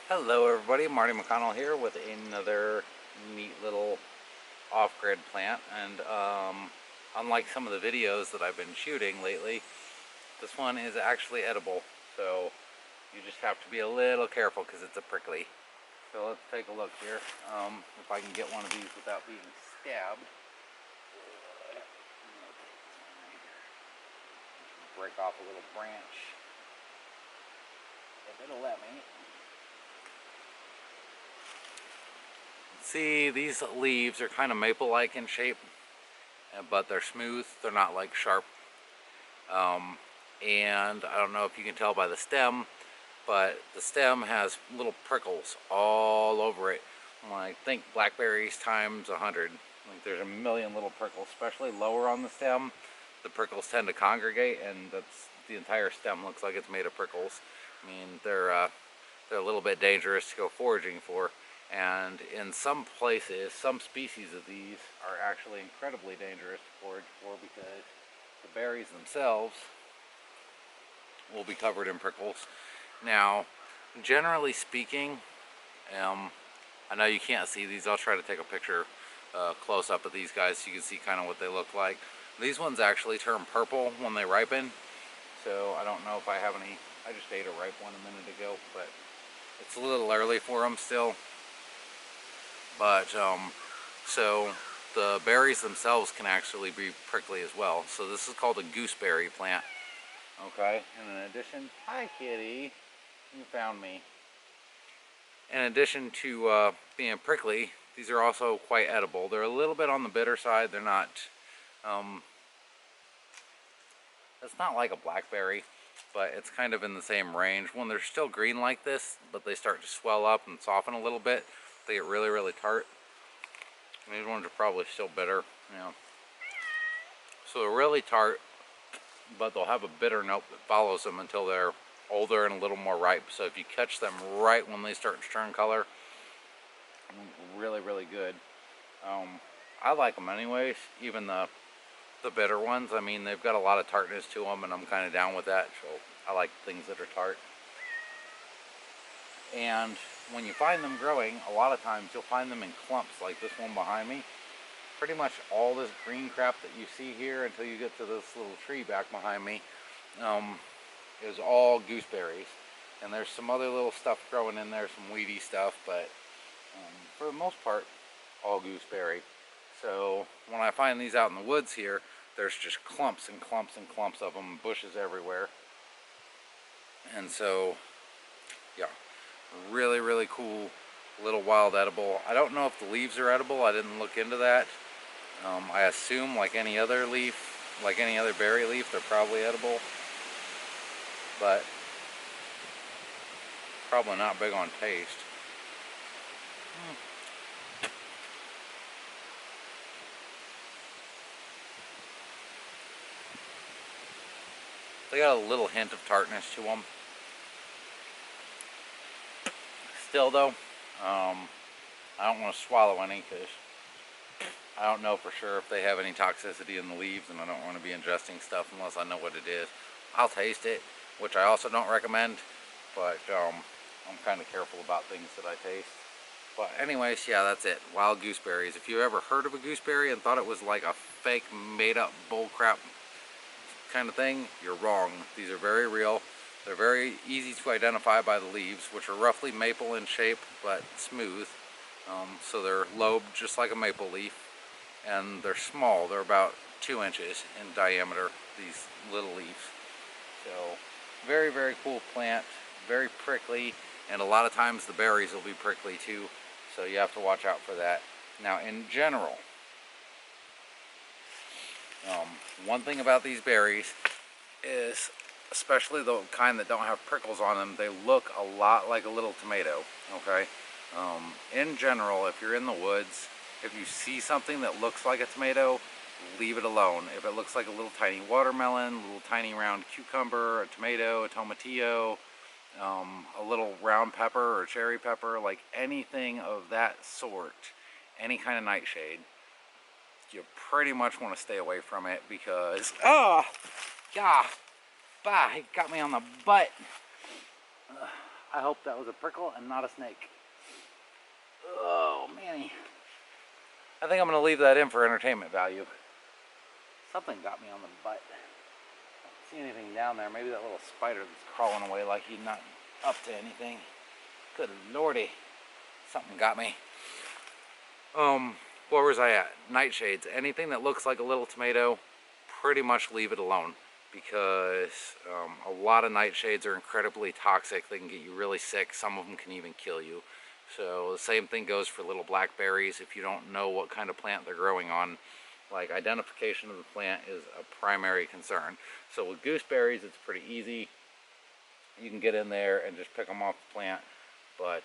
Hello everybody, Marty McConnell here with another neat little off-grid plant, and unlike some of the videos that I've been shooting lately, this one is actually edible, so you just have to be a little careful because it's a prickly. So let's take a look here, if I can get one of these without being stabbed. Break off a little branch, if it'll let me. See, these leaves are kind of maple-like in shape, but they're smooth. They're not like sharp. And I don't know if you can tell by the stem, but the stem has little prickles all over it. I think blackberries times 100. Like there's a million little prickles, especially lower on the stem. The prickles tend to congregate, and that's the entire stem looks like it's made of prickles. I mean, they're a little bit dangerous to go foraging for. And in some places, some species of these are actually incredibly dangerous to forage for because the berries themselves will be covered in prickles. Now, generally speaking, I know you can't see these. I'll try to take a picture close up of these guys so you can see kind of what they look like. These ones actually turn purple when they ripen, so I don't know if I have any. I just ate a ripe one a minute ago, but it's a little early for them still. But so the berries themselves can actually be prickly as well. So this is called a gooseberry plant. Okay, and in addition, hi kitty, you found me. In addition to being prickly, these are also quite edible. They're a little bit on the bitter side. They're not, it's not like a blackberry, but it's kind of in the same range. When they're still green like this, but they start to swell up and soften a little bit, they get really, really tart. These ones are probably still bitter, you know. So they're really tart, but they'll have a bitter note that follows them until they're older and a little more ripe. So if you catch them right when they start to turn color, really, really good. I like them anyways, even the bitter ones. I mean, they've got a lot of tartness to them, and I'm kind of down with that. So I like things that are tart. And when you find them growing, a lot of times you'll find them in clumps like this one behind me. Pretty much all this green crap that you see here until you get to this little tree back behind me is all gooseberries. And there's some other little stuff growing in there, some weedy stuff, but for the most part, all gooseberry. So when I find these out in the woods here, there's just clumps and clumps and clumps of them, bushes everywhere. And so, yeah, really, really cool little wild edible. I don't know if the leaves are edible. I didn't look into that. I assume like any other leaf, like any other berry leaf, they're probably edible, but probably not big on taste. They got a little hint of tartness to them. Still though, I don't want to swallow any because I don't know for sure if they have any toxicity in the leaves, and I don't want to be ingesting stuff unless I know what it is. I'll taste it, which I also don't recommend, but I'm kind of careful about things that I taste. But anyways, yeah, that's it. Wild gooseberries. If you ever heard of a gooseberry and thought it was like a fake, made-up bullcrap kind of thing, you're wrong. These are very real. They're very easy to identify by the leaves, which are roughly maple in shape, but smooth. So they're lobed just like a maple leaf, and they're small. They're about 2 inches in diameter, these little leaves. So very, very cool plant, very prickly, and a lot of times the berries will be prickly too, so you have to watch out for that. Now in general, one thing about these berries is, especially the kind that don't have prickles on them, they look a lot like a little tomato, okay? In general, if you're in the woods, if you see something that looks like a tomato, leave it alone. If it looks like a little tiny watermelon, a little tiny round cucumber, a tomato, a tomatillo, a little round pepper or cherry pepper, like anything of that sort, any kind of nightshade, you pretty much want to stay away from it because, he got me on the butt. I hope that was a prickle and not a snake. Oh, Manny. I think I'm going to leave that in for entertainment value. Something got me on the butt. I don't see anything down there. Maybe that little spider that's crawling away like he's not up to anything. Good lordy. Something got me. Where was I at? Nightshades. Anything that looks like a little tomato, pretty much leave it alone. Because a lot of nightshades are incredibly toxic. They can get you really sick. Some of them can even kill you. So the same thing goes for little blackberries. If you don't know what kind of plant they're growing on, like identification of the plant is a primary concern. So with gooseberries, it's pretty easy. You can get in there and just pick them off the plant. But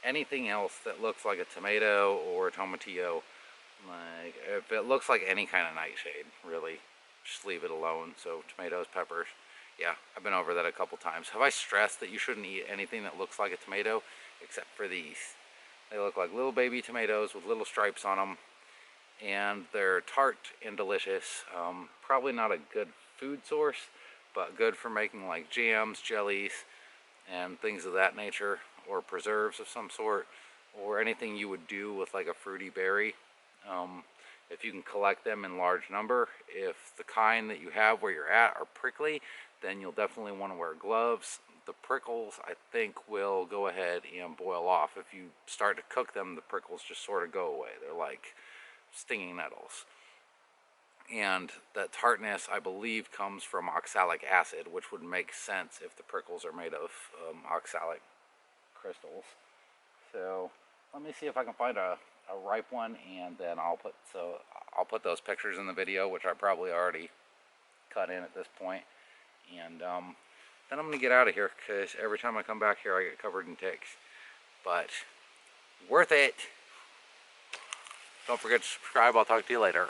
anything else that looks like a tomato or a tomatillo, like if it looks like any kind of nightshade, really, just leave it alone. So tomatoes, peppers, yeah, I've been over that a couple times. Have I stressed that you shouldn't eat anything that looks like a tomato, except for these? They look like little baby tomatoes with little stripes on them, and they're tart and delicious. Probably not a good food source, but good for making like jams, jellies, and things of that nature, or preserves of some sort, or anything you would do with like a fruity berry. If you can collect them in large number. If the kind that you have where you're at are prickly, then you'll definitely want to wear gloves. The prickles, I think, will go ahead and boil off. If you start to cook them, the prickles just sort of go away. They're like stinging nettles. And that tartness, I believe, comes from oxalic acid, which would make sense if the prickles are made of oxalic crystals. So let me see if I can find a ripe one, and then I'll put those pictures in the video, which I probably already cut in at this point. And then I'm gonna get out of here, because every time I come back here I get covered in ticks. But worth it. Don't forget to subscribe. I'll talk to you later.